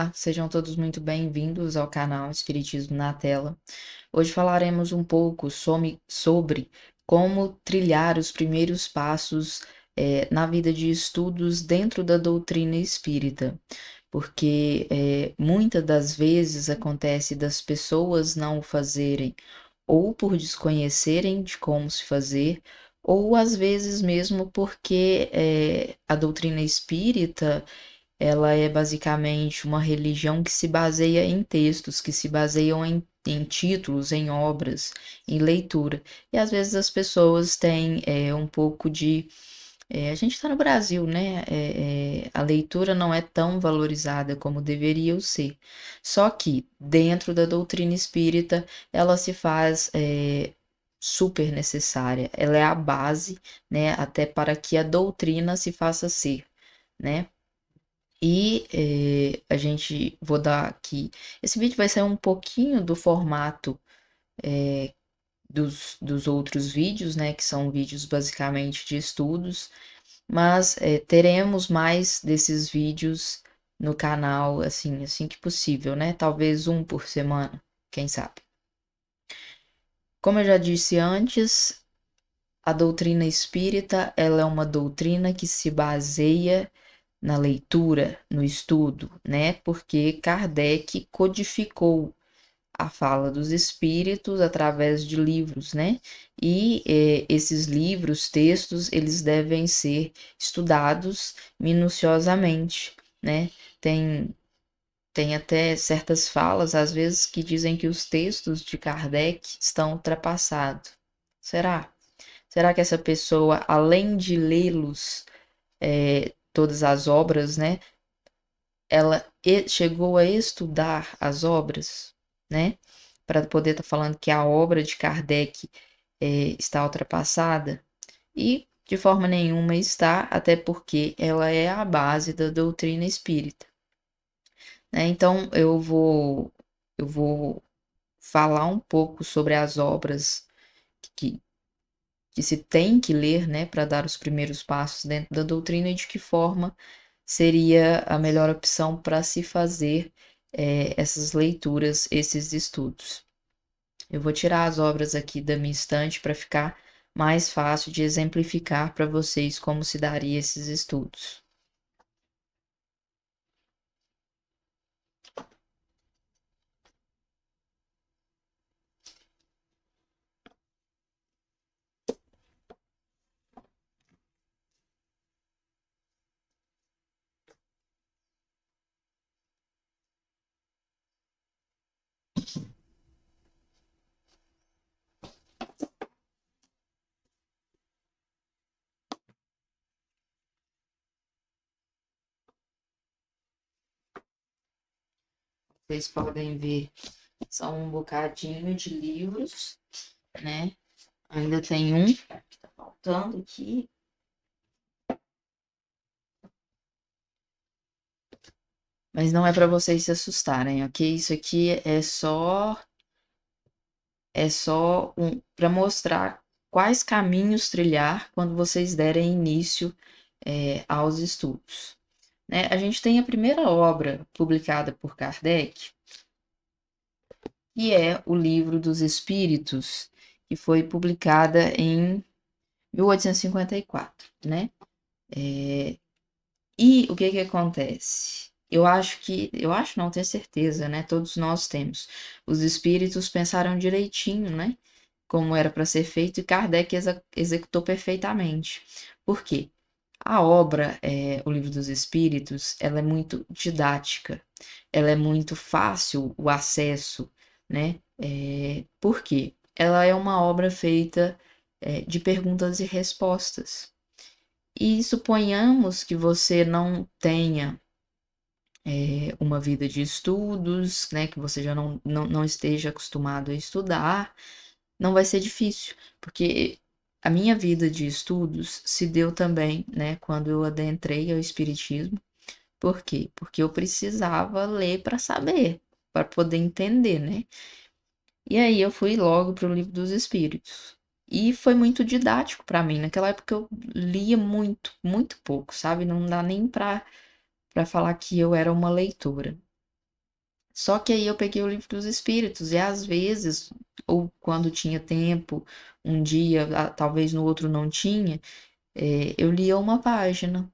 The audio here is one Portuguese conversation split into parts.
Olá, sejam todos muito bem-vindos ao canal Espiritismo na Tela. Hoje falaremos um pouco sobre como trilhar os primeiros passos na vida de estudos dentro da doutrina espírita, porque muitas das vezes acontece das pessoas não o fazerem ou por desconhecerem de como se fazer, ou às vezes mesmo porque a doutrina espírita ela é basicamente uma religião que se baseia em textos, que se baseiam em títulos, em obras, em leitura. E às vezes as pessoas têm um pouco de. A gente está no Brasil, né? A leitura não é tão valorizada como deveria ser. Só que dentro da doutrina espírita ela se faz super necessária. Ela é a base, né? Até para que a doutrina se faça ser, né? E a gente, vou dar aqui. Esse vídeo vai sair um pouquinho do formato dos outros vídeos, né? Que são vídeos basicamente de estudos, mas teremos mais desses vídeos no canal, assim que possível, né? Talvez um por semana, quem sabe. Como eu já disse antes, a doutrina espírita, ela é uma doutrina que se baseia na leitura, no estudo, né? Porque Kardec codificou a fala dos espíritos através de livros, né? E esses livros, textos, eles devem ser estudados minuciosamente, né? Tem, tem até certas falas, às vezes, que dizem que os textos de Kardec estão ultrapassados. Será? Será que essa pessoa, além de lê-los, todas as obras, né? Ela chegou a estudar as obras, né? Para poder estar falando que a obra de Kardec está ultrapassada. E de forma nenhuma está, até porque ela é a base da doutrina espírita, né? Então eu vou falar um pouco sobre as obras que, que se tem que ler, né, para dar os primeiros passos dentro da doutrina e de que forma seria a melhor opção para se fazer essas leituras, esses estudos. Eu vou tirar as obras aqui da minha estante para ficar mais fácil de exemplificar para vocês como se daria esses estudos. Vocês podem ver, são um bocadinho de livros, né? Ainda tem um que tá faltando aqui. Mas não é para vocês se assustarem, ok? Isso aqui é só para mostrar quais caminhos trilhar quando vocês derem início aos estudos, né? A gente tem a primeira obra publicada por Kardec, que é o Livro dos Espíritos, que foi publicada em 1854, né? E o que que acontece? Eu acho não, tenho certeza, né? Todos nós temos. Os espíritos pensaram direitinho, né? Como era para ser feito e Kardec executou perfeitamente. Por quê? A obra, O Livro dos Espíritos, ela é muito didática, ela é muito fácil o acesso, né? Por quê? Ela é uma obra feita de perguntas e respostas. E suponhamos que você não tenha uma vida de estudos, né? Que você já não esteja acostumado a estudar, não vai ser difícil, porque a minha vida de estudos se deu também, né, quando eu adentrei ao espiritismo. Por quê? Porque eu precisava ler para saber, para poder entender, né? E aí eu fui logo para o Livro dos Espíritos. E foi muito didático para mim. Naquela época eu lia muito, muito pouco, sabe? Não dá nem para falar que eu era uma leitora. Só que aí eu peguei o livro dos espíritos e às vezes, ou quando tinha tempo, um dia, talvez no outro não tinha, eu lia uma página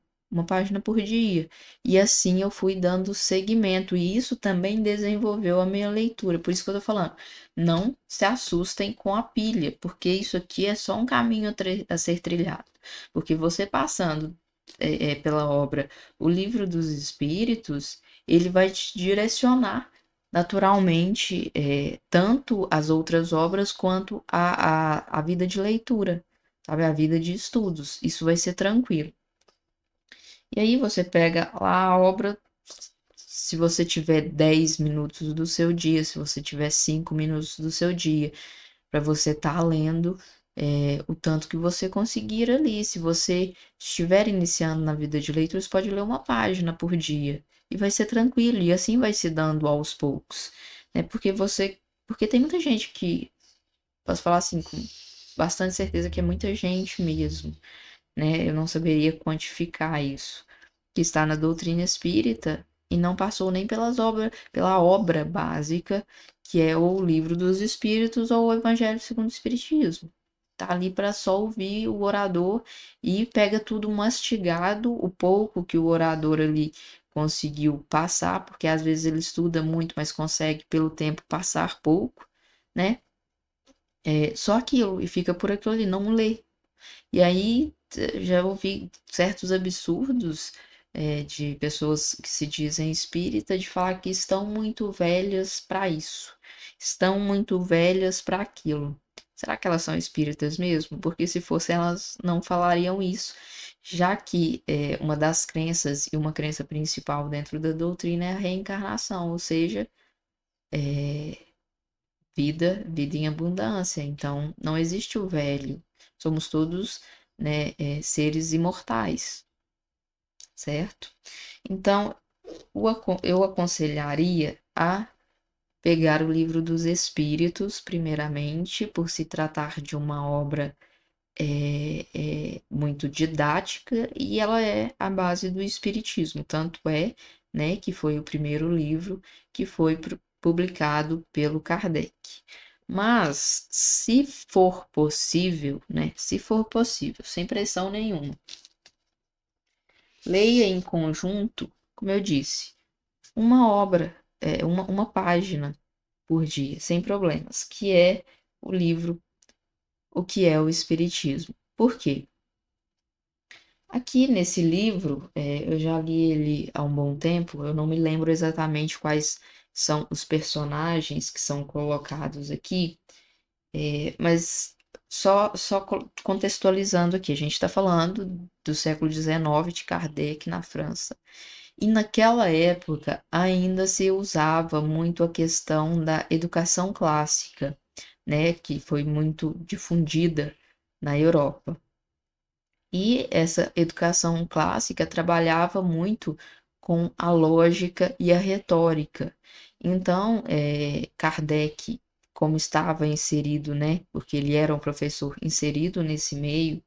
por dia. E assim eu fui dando seguimento. E isso também desenvolveu a minha leitura. Por isso que eu tô falando, não se assustem com a pilha, porque isso aqui é só um caminho a ser trilhado. Porque você passando pela obra O Livro dos Espíritos, ele vai te direcionar naturalmente tanto as outras obras quanto a vida de leitura, sabe? A vida de estudos. Isso vai ser tranquilo. E aí você pega lá a obra, se você tiver 10 minutos do seu dia, se você tiver 5 minutos do seu dia, para você estar lendo o tanto que você conseguir ali. Se você estiver iniciando na vida de leitura, você pode ler uma página por dia e vai ser tranquilo, e assim vai se dando aos poucos, né? Porque tem muita gente que, posso falar assim com bastante certeza que é muita gente mesmo, né? Eu não saberia quantificar isso, que está na doutrina espírita e não passou nem pela obra básica, que é o Livro dos Espíritos ou o Evangelho segundo o Espiritismo. Tá ali para só ouvir o orador e pega tudo mastigado, o pouco que o orador ali conseguiu passar, porque às vezes ele estuda muito, mas consegue pelo tempo passar pouco, né? Só aquilo, e fica por aquilo ali, não lê. E aí já ouvi certos absurdos de pessoas que se dizem espírita de falar que estão muito velhas para isso, estão muito velhas para aquilo. Será que elas são espíritas mesmo? Porque se fossem, elas não falariam isso, já que uma das crenças e uma crença principal dentro da doutrina é a reencarnação, ou seja, vida em abundância. Então, não existe o velho. Somos todos, né, seres imortais, certo? Então, eu aconselharia a pegar o livro dos Espíritos, primeiramente, por se tratar de uma obra muito didática e ela é a base do Espiritismo. Tanto é, né, que foi o primeiro livro que foi publicado pelo Kardec. Mas, se for possível, né, se for possível, sem pressão nenhuma, leia em conjunto, como eu disse, uma obra, uma página por dia, sem problemas, que é o livro O que é o Espiritismo. Por quê? Aqui nesse livro, eu já li ele há um bom tempo, eu não me lembro exatamente quais são os personagens que são colocados aqui, mas só contextualizando aqui, a gente está falando do século XIX, de Kardec na França. E naquela época ainda se usava muito a questão da educação clássica, né, que foi muito difundida na Europa. E essa educação clássica trabalhava muito com a lógica e a retórica. Então, Kardec, como estava inserido, né, porque ele era um professor inserido nesse meio,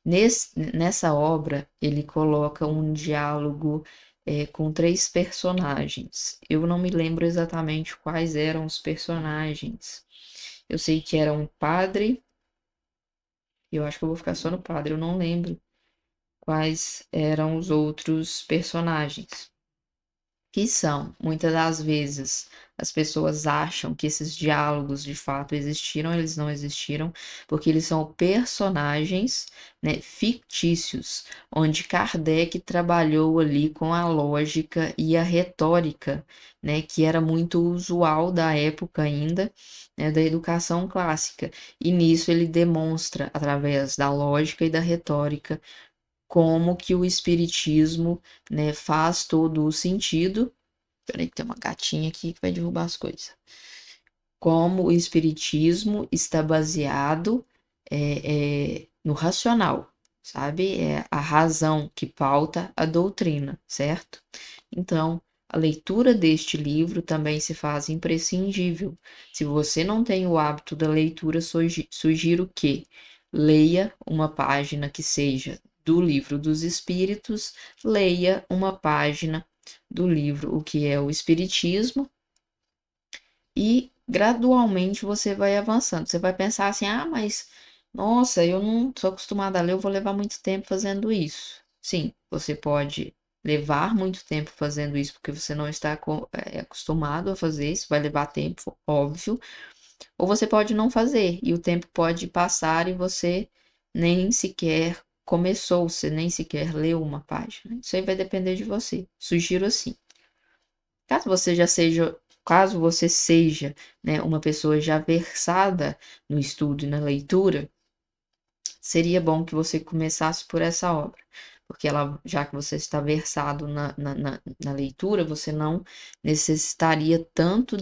nessa obra ele coloca um diálogo com três personagens. Eu não me lembro exatamente quais eram os personagens. Eu sei que era um padre, eu acho que eu vou ficar só no padre, eu não lembro quais eram os outros personagens. Que são, muitas das vezes, as pessoas acham que esses diálogos de fato existiram, eles não existiram, porque eles são personagens, né, fictícios, onde Kardec trabalhou ali com a lógica e a retórica, né, que era muito usual da época ainda, né, da educação clássica. E nisso ele demonstra, através da lógica e da retórica, como que o espiritismo, né, faz todo o sentido. Peraí, que tem uma gatinha aqui que vai derrubar as coisas. Como o espiritismo está baseado no racional, sabe? É a razão que pauta a doutrina, certo? Então, a leitura deste livro também se faz imprescindível. Se você não tem o hábito da leitura, sugiro que leia uma página que seja do Livro dos Espíritos, leia uma página do livro O que é o Espiritismo, e gradualmente você vai avançando. Você vai pensar assim: ah, mas nossa, eu não sou acostumada a ler, eu vou levar muito tempo fazendo isso. Sim, você pode levar muito tempo fazendo isso porque você não está acostumado a fazer isso, vai levar tempo, óbvio. Ou você pode não fazer e o tempo pode passar e você nem sequer começou, você nem sequer leu uma página. Isso aí vai depender de você. Sugiro assim. Caso você já seja, caso você seja, né, uma pessoa já versada no estudo e na leitura, seria bom que você começasse por essa obra, porque ela, já que você está versado na leitura, você não necessitaria tanto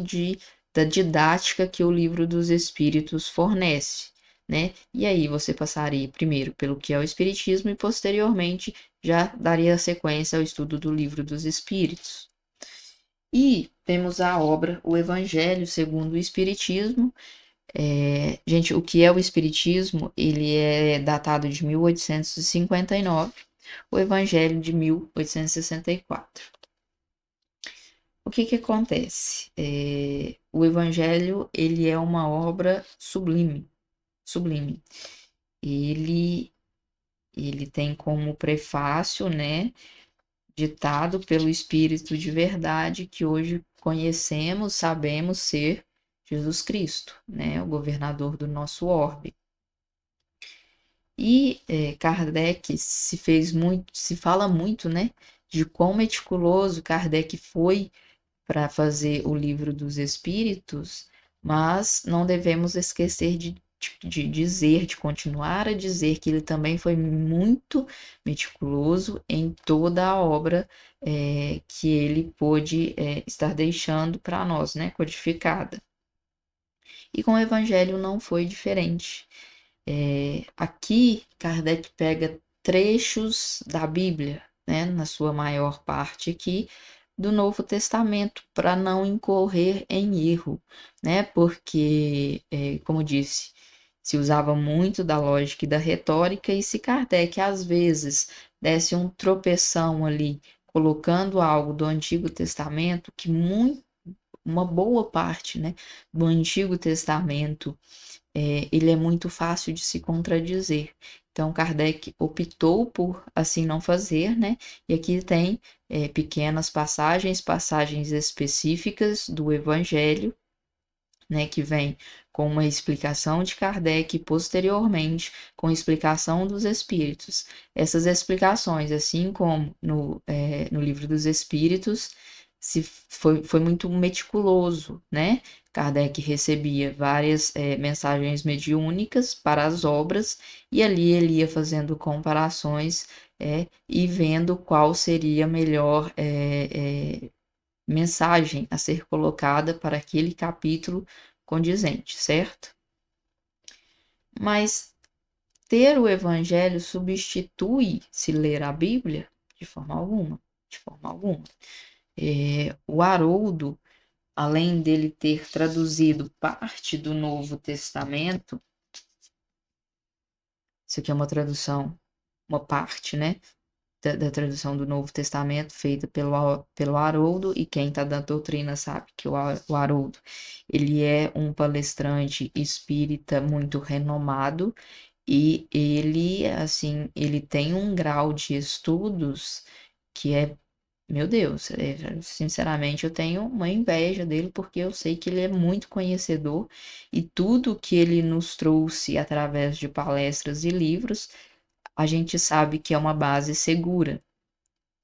da didática que o Livro dos Espíritos fornece, né? E aí você passaria primeiro pelo que é o Espiritismo e posteriormente já daria sequência ao estudo do Livro dos Espíritos. E temos a obra O Evangelho segundo o Espiritismo. Gente, o que é o Espiritismo? Ele é datado de 1859, o Evangelho de 1864. O que que acontece? O Evangelho, ele é uma obra sublime, sublime. Ele, ele tem como prefácio, né, ditado pelo Espírito de verdade que hoje conhecemos, sabemos ser Jesus Cristo, né, o governador do nosso orbe. E Kardec se fala muito, né, de quão meticuloso Kardec foi para fazer o Livro dos Espíritos, mas não devemos esquecer de dizer, de continuar a dizer que ele também foi muito meticuloso em toda a obra que ele pôde estar deixando para nós, né, codificada. E com o Evangelho não foi diferente. Aqui, Kardec pega trechos da Bíblia, né, na sua maior parte aqui, do Novo Testamento, para não incorrer em erro, né, porque, como disse, se usava muito da lógica e da retórica, e se Kardec às vezes desse um tropeção ali, colocando algo do Antigo Testamento, que uma boa parte, né, do Antigo Testamento ele é muito fácil de se contradizer. Então, Kardec optou por assim não fazer, né? E aqui tem pequenas passagens específicas do Evangelho, né? Que vem com uma explicação de Kardec e posteriormente com explicação dos Espíritos. Essas explicações, assim como no Livro dos Espíritos, foi muito meticuloso, né? Kardec recebia várias mensagens mediúnicas para as obras e ali ele ia fazendo comparações e vendo qual seria a melhor mensagem a ser colocada para aquele capítulo condizente, certo? Mas ter o Evangelho substitui se ler a Bíblia? De forma alguma, de forma alguma. O Haroldo, além dele ter traduzido parte do Novo Testamento, isso aqui é uma tradução, uma parte, né, da tradução do Novo Testamento feita pelo Haroldo, e quem está da doutrina sabe que o Haroldo, ele é um palestrante espírita muito renomado, e ele, assim, ele tem um grau de estudos que é, meu Deus, sinceramente eu tenho uma inveja dele porque eu sei que ele é muito conhecedor e tudo que ele nos trouxe através de palestras e livros, a gente sabe que é uma base segura.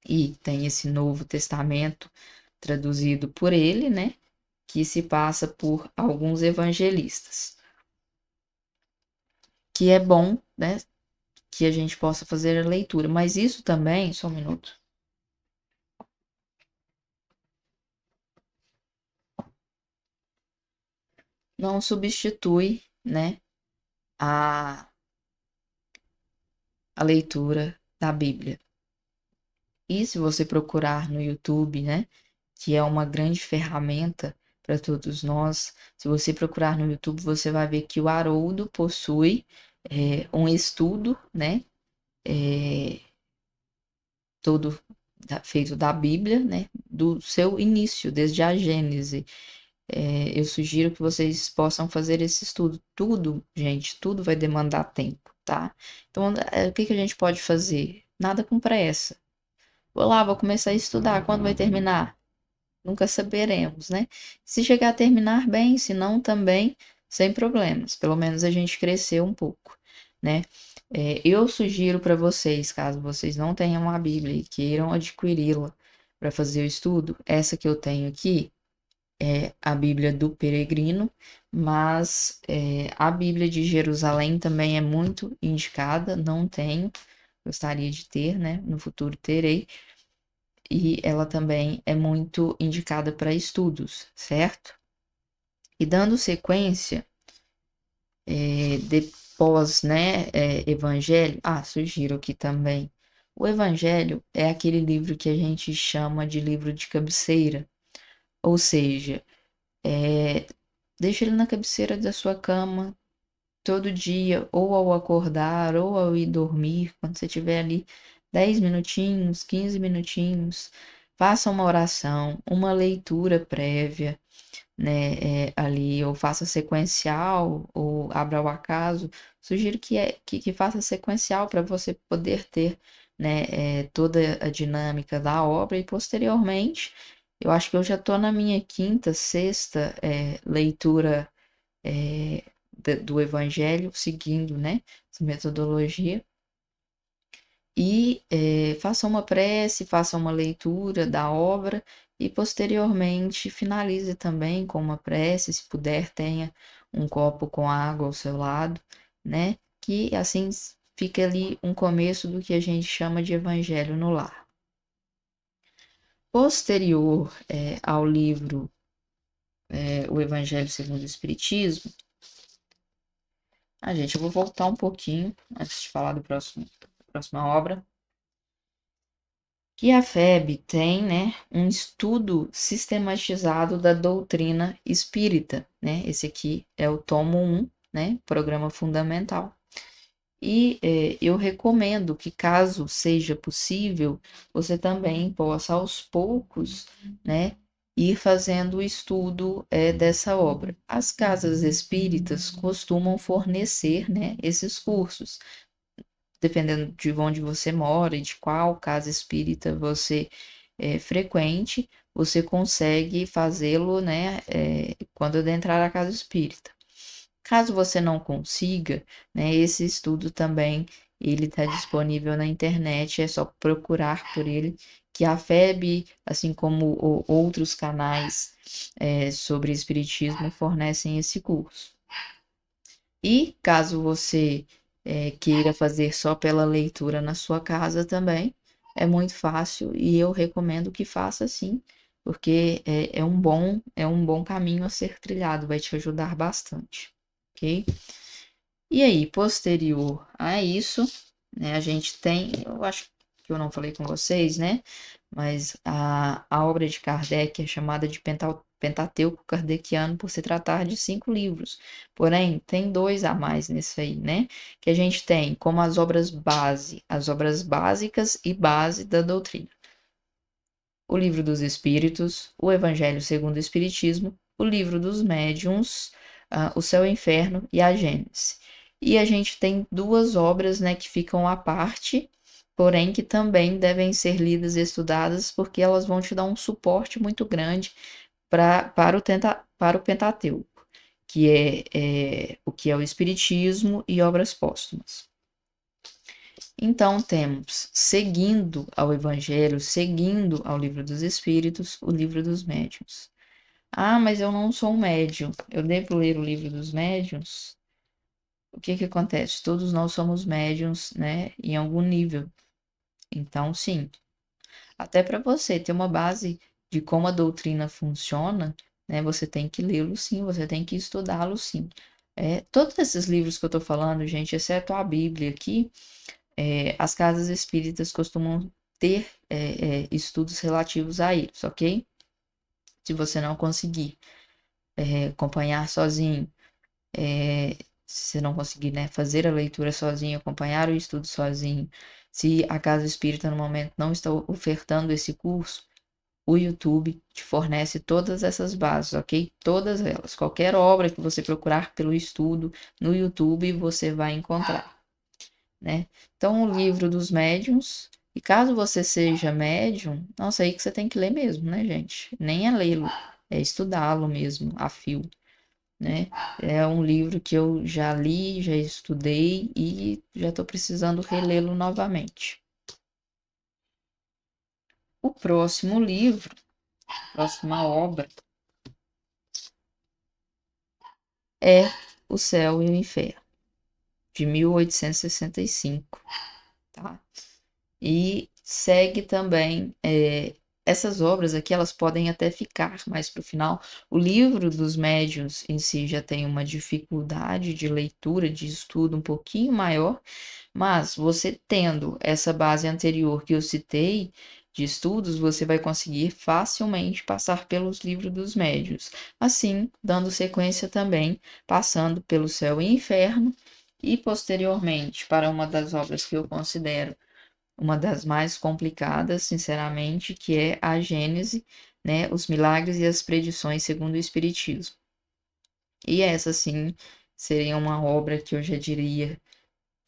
E tem esse Novo Testamento traduzido por ele, né, que se passa por alguns evangelistas. Que é bom, né, que a gente possa fazer a leitura, mas isso também, só um minuto, não substitui, né, a, a leitura da Bíblia. E se você procurar no YouTube, né, que é uma grande ferramenta para todos nós, se você procurar no YouTube, você vai ver que o Haroldo possui um estudo, né, é, todo feito da Bíblia, né, do seu início, desde a Gênese. eu sugiro que vocês possam fazer esse estudo. Tudo, gente, tudo vai demandar tempo, tá? Então, o que que a gente pode fazer? Nada com pressa. Vou lá, vou começar a estudar. Quando vai terminar? Nunca saberemos, né? Se chegar a terminar bem, se não também, sem problemas. Pelo menos a gente cresceu um pouco, né? Eu sugiro para vocês, caso vocês não tenham a Bíblia e queiram adquiri-la para fazer o estudo, essa que eu tenho aqui é a Bíblia do Peregrino, mas a Bíblia de Jerusalém também é muito indicada. Não tenho, gostaria de ter, né? No futuro terei, e ela também é muito indicada para estudos, certo? E dando sequência, depois, né, Evangelho, sugiro aqui também. O Evangelho é aquele livro que a gente chama de livro de cabeceira, ou seja, deixa ele na cabeceira da sua cama todo dia, ou ao acordar, ou ao ir dormir, quando você tiver ali 10 minutinhos, 15 minutinhos, faça uma oração, uma leitura prévia, né, ali, ou faça sequencial, ou abra ao acaso. Sugiro que faça sequencial para você poder ter, né, toda a dinâmica da obra, e posteriormente, eu acho que eu já estou na minha quinta, sexta leitura do Evangelho, seguindo, né, essa metodologia. E faça uma prece, faça uma leitura da obra e posteriormente finalize também com uma prece, se puder, tenha um copo com água ao seu lado, né? Que assim fica ali um começo do que a gente chama de Evangelho no lar. Posterior ao livro O Evangelho segundo o Espiritismo, gente, eu vou voltar um pouquinho antes de falar da próxima obra. Que a FEB tem, né, um estudo sistematizado da doutrina espírita, né? Esse aqui é o tomo 1, né, programa fundamental. E eu recomendo que, caso seja possível, você também possa, aos poucos, né, ir fazendo o estudo dessa obra. As casas espíritas costumam fornecer, né, esses cursos, dependendo de onde você mora e de qual casa espírita você frequente, você consegue fazê-lo, né, quando adentrar a casa espírita. Caso você não consiga, né, esse estudo também ele está disponível na internet, é só procurar por ele, que a FEB, assim como outros canais sobre espiritismo, fornecem esse curso. E caso você queira fazer só pela leitura na sua casa também, é muito fácil e eu recomendo que faça sim, porque é um bom caminho a ser trilhado, vai te ajudar bastante, ok? E aí, posterior a isso, né, a gente tem, eu acho que eu não falei com vocês, né? Mas a obra de Kardec é chamada de Pentateuco Kardeciano por se tratar de 5 livros. Porém, tem 2 a mais nesse aí, né? Que a gente tem como as obras base, as obras básicas e base da doutrina. O Livro dos Espíritos, o Evangelho segundo o Espiritismo, o Livro dos Médiuns, o Céu e o Inferno e a Gênese. E a gente tem 2 obras, né, que ficam à parte, porém que também devem ser lidas e estudadas, porque elas vão te dar um suporte muito grande para o Pentateuco, que é o que é o Espiritismo e obras póstumas. Então, temos, seguindo ao Evangelho, seguindo ao Livro dos Espíritos, o Livro dos Médiuns. Mas eu não sou um médium, eu devo ler o Livro dos Médiuns? O que que acontece? Todos nós somos médiuns, né, em algum nível. Então, sim, até para você ter uma base de como a doutrina funciona, né, você tem que lê-lo sim, você tem que estudá-lo sim. Todos esses livros que eu estou falando, gente, exceto a Bíblia aqui, as casas espíritas costumam ter estudos relativos a eles, ok? Se você não conseguir acompanhar sozinho, se você não conseguir, né, fazer a leitura sozinho, acompanhar o estudo sozinho, se a casa espírita no momento não está ofertando esse curso, o YouTube te fornece todas essas bases, ok? Todas elas. Qualquer obra que você procurar pelo estudo no YouTube, você vai encontrar, né? Então, o livro dos médiuns. E caso você seja médium, nossa, aí que você tem que ler mesmo, né, gente? Nem é lê-lo, é estudá-lo mesmo, a fio, né? É um livro que eu já li, já estudei e já estou precisando relê-lo novamente. O próximo livro, próxima obra, é O Céu e o Inferno, de 1865, tá? E segue também essas obras aqui, elas podem até ficar mais para o final. O livro dos médiuns em si já tem uma dificuldade de leitura, de estudo um pouquinho maior, mas você tendo essa base anterior que eu citei de estudos, você vai conseguir facilmente passar pelos livros dos médiuns. Assim, dando sequência também, passando pelo Céu e Inferno, e posteriormente para uma das obras que eu considero uma das mais complicadas, sinceramente, que é a Gênese, né, os milagres e as predições segundo o Espiritismo. E essa, sim, seria uma obra que eu já diria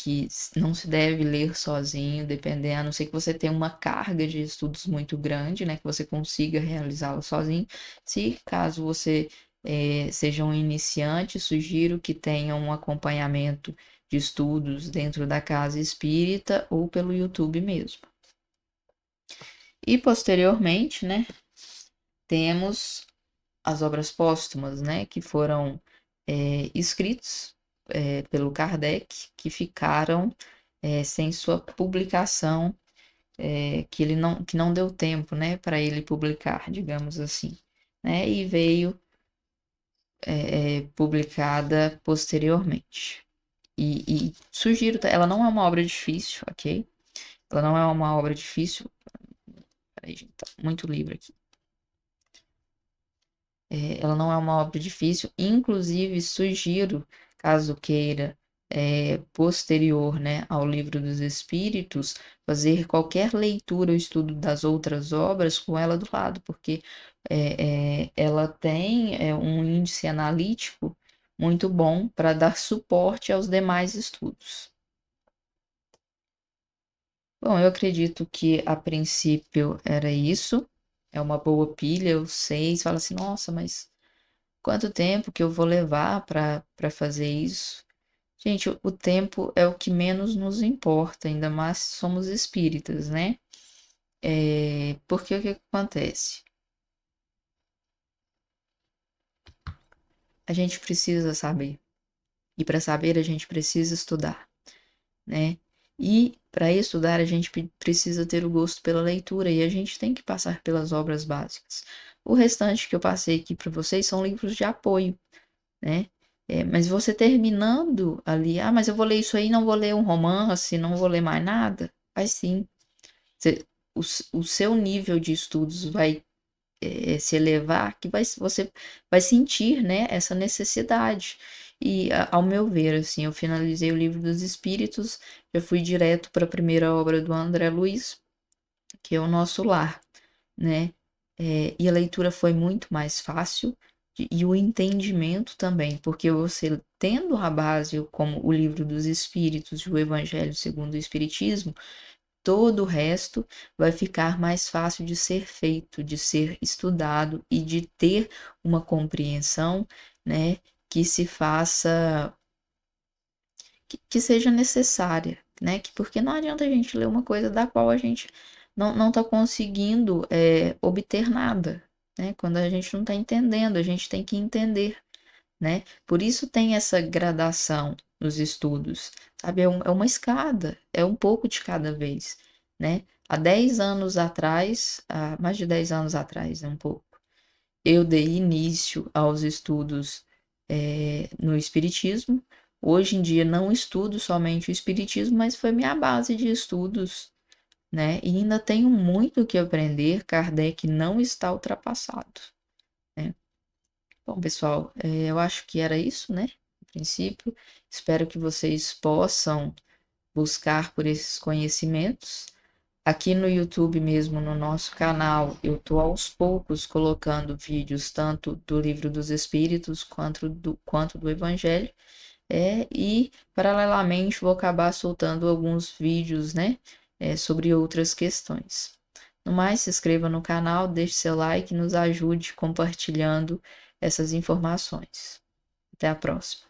que não se deve ler sozinho, dependendo, a não ser que você tenha uma carga de estudos muito grande, né, que você consiga realizá-la sozinho. Se caso você seja um iniciante, sugiro que tenha um acompanhamento de estudos dentro da casa espírita ou pelo YouTube mesmo. E posteriormente, né, temos as obras póstumas, né, que foram escritos pelo Kardec, que ficaram sem sua publicação, que não deu tempo, né, para ele publicar, digamos assim, né, e veio publicada posteriormente. E sugiro, ela não é uma obra difícil, ok? Ela não é uma obra difícil. Peraí, gente, tá muito livro aqui. Ela não é uma obra difícil, inclusive sugiro, caso queira, posterior, né, ao Livro dos Espíritos, fazer qualquer leitura ou estudo das outras obras com ela do lado, porque ela tem um índice analítico muito bom para dar suporte aos demais estudos. Bom, eu acredito que a princípio era isso. É uma boa pilha, eu sei. Você fala assim, nossa, mas quanto tempo que eu vou levar para fazer isso? Gente, o tempo é o que menos nos importa, ainda mais se somos espíritas, né? Porque o que acontece? A gente precisa saber. E para saber, a gente precisa estudar, né? E para estudar, a gente precisa ter o gosto pela leitura e a gente tem que passar pelas obras básicas. O restante que eu passei aqui para vocês são livros de apoio, né? Mas você terminando ali, mas eu vou ler isso aí, não vou ler um romance, não vou ler mais nada. Vai sim. O seu nível de estudos vai se elevar, que você vai sentir, né, essa necessidade. E, ao meu ver, assim, eu finalizei o Livro dos Espíritos, já fui direto para a primeira obra do André Luiz, que é O Nosso Lar, né? E a leitura foi muito mais fácil e o entendimento também, porque você tendo a base como o Livro dos Espíritos e o Evangelho segundo o Espiritismo, todo o resto vai ficar mais fácil de ser feito, de ser estudado e de ter uma compreensão, né, que se faça, que seja necessária, né, porque não adianta a gente ler uma coisa da qual a gente não está conseguindo obter nada, né, quando a gente não está entendendo, a gente tem que entender, né, por isso tem essa gradação nos estudos, sabe, é uma escada, é um pouco de cada vez, né, há 10 anos atrás, há mais de 10 anos atrás, né, um pouco, eu dei início aos estudos no Espiritismo. Hoje em dia não estudo somente o Espiritismo, mas foi minha base de estudos, né? E ainda tenho muito o que aprender. Kardec não está ultrapassado, né? Bom, pessoal, eu acho que era isso, né? No princípio, espero que vocês possam buscar por esses conhecimentos, Aqui no YouTube mesmo, no nosso canal, eu tô aos poucos colocando vídeos tanto do Livro dos Espíritos quanto do Evangelho, e paralelamente vou acabar soltando alguns vídeos, né, sobre outras questões. No mais, se inscreva no canal, deixe seu like e nos ajude compartilhando essas informações. Até a próxima.